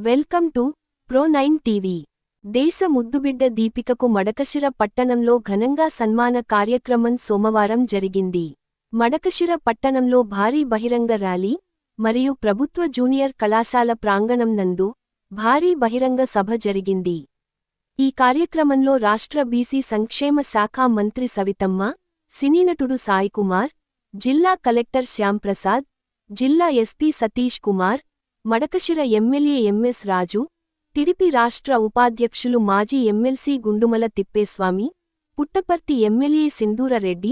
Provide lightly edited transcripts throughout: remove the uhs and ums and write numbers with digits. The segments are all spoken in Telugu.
Welcome to Pro9 TV. దేశ ముద్దుబిడ్డ దీపికకు మడకశిర పట్టణంలో ఘనంగా సన్మాన కార్యక్రమం సోమవారం జరిగింది. మడకశిర పట్టణంలో భారీ బహిరంగ ర్యాలీ మరియు ప్రభుత్వ జూనియర్ కళాశాల ప్రాంగణం నందు భారీ బహిరంగ సభ జరిగింది. ఈ కార్యక్రమంలో రాష్ట్ర బీసీ సంక్షేమ శాఖ మంత్రి సవితమ్మ, సినీనటుడు సాయికుమార్, జిల్లా కలెక్టర్ శ్యాంప్రసాద్, జిల్లా SP Satish Kumar, Madakasira MLA MS Raju, TDP రాష్ట్ర ఉపాధ్యక్షులు మాజీ MLC Gundumala Tippeswamy, Puttaparthi MLA Sindhura Reddy,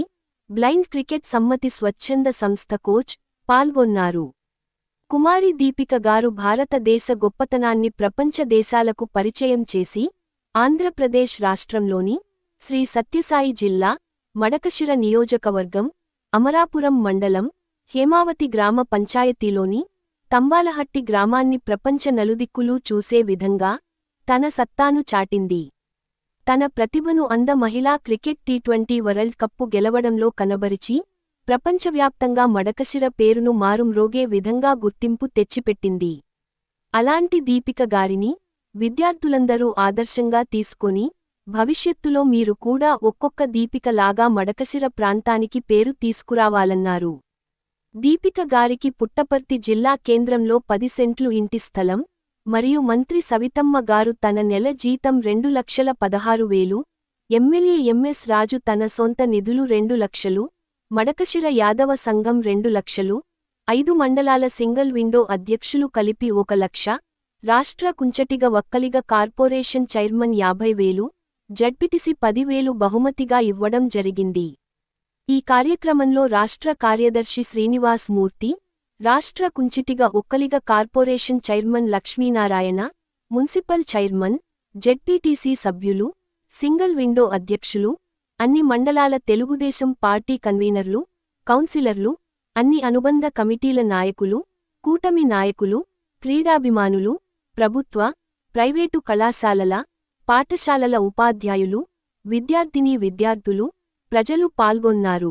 blind cricket సమ్మతి స్వచ్ఛంద సంస్థ కోచ్ పాల్గొన్నారు. కుమారి దీపిక గారు భారతదేశ గొప్పతనాన్ని ప్రపంచ దేశాలకు పరిచయం చేసి, ఆంధ్రప్రదేశ్ రాష్ట్రంలోని శ్రీ సత్యసాయి జిల్లా, మడకశిర నియోజకవర్గం, అమరాపురం మండలం, హేమావతి గ్రామ పంచాయతీలోని తంబాలహట్టి గ్రామాన్ని ప్రపంచ నలుదిక్కులూ చూసే విధంగా తన సత్తాను చాటింది. తన ప్రతిభను మహిళా క్రికెట్ టీ20 వరల్డ్ కప్పు గెలవడంలో కనబరిచి, ప్రపంచవ్యాప్తంగా మడకశిర పేరును మారుమ్రోగే విధంగా గుర్తింపు తెచ్చిపెట్టింది. అలాంటి దీపిక గారిని విద్యార్థులందరూ ఆదర్శంగా తీసుకొని, భవిష్యత్తులో మీరు కూడా ఒక్కొక్క దీపిక లాగా మడకశిర ప్రాంతానికి పేరు తీసుకురావాలన్నారు. దీపిక గారికి పుట్టపర్తి జిల్లా కేంద్రంలో 10 సెంట్లు ఇంటి స్థలం మరియు మంత్రి సవితమ్మ గారు తన నెల జీతం 2,16,000, ఎమ్మెల్యే ఎంఎస్ రాజు తన సొంత నిధులు 2 లక్షలు, మడకశిర యాదవ సంఘం 2 లక్షలు, 5 మండలాల సింగిల్ విండో అధ్యక్షులు కలిపి 1 లక్ష, రాష్ట్ర కుంచటిగ వక్కలిగ కార్పొరేషన్ చైర్మన్ 50,000, జడ్పీటీసీ 10,000 బహుమతిగా ఇవ్వడం జరిగింది. ఈ కార్యక్రమంలో రాష్ట్ర కార్యదర్శి శ్రీనివాస్ మూర్తి, రాష్ట్ర Kunchitiga Okkaliga corporation chairman Lakshminarayana, municipal chairman, ZPTC సభ్యులు, సింగిల్ విండో అధ్యక్షులు, అన్ని మండలాల తెలుగుదేశం పార్టీ కన్వీనర్లు, కౌన్సిలర్లు, అన్ని అనుబంధ కమిటీల నాయకులు, కూటమి నాయకులు, క్రీడాభిమానులు, ప్రభుత్వ, ప్రైవేటు కళాశాలల, పాఠశాలల ఉపాధ్యాయులు, విద్యార్థినీ విద్యార్థులు, ప్రజలు పాల్గొన్నారు.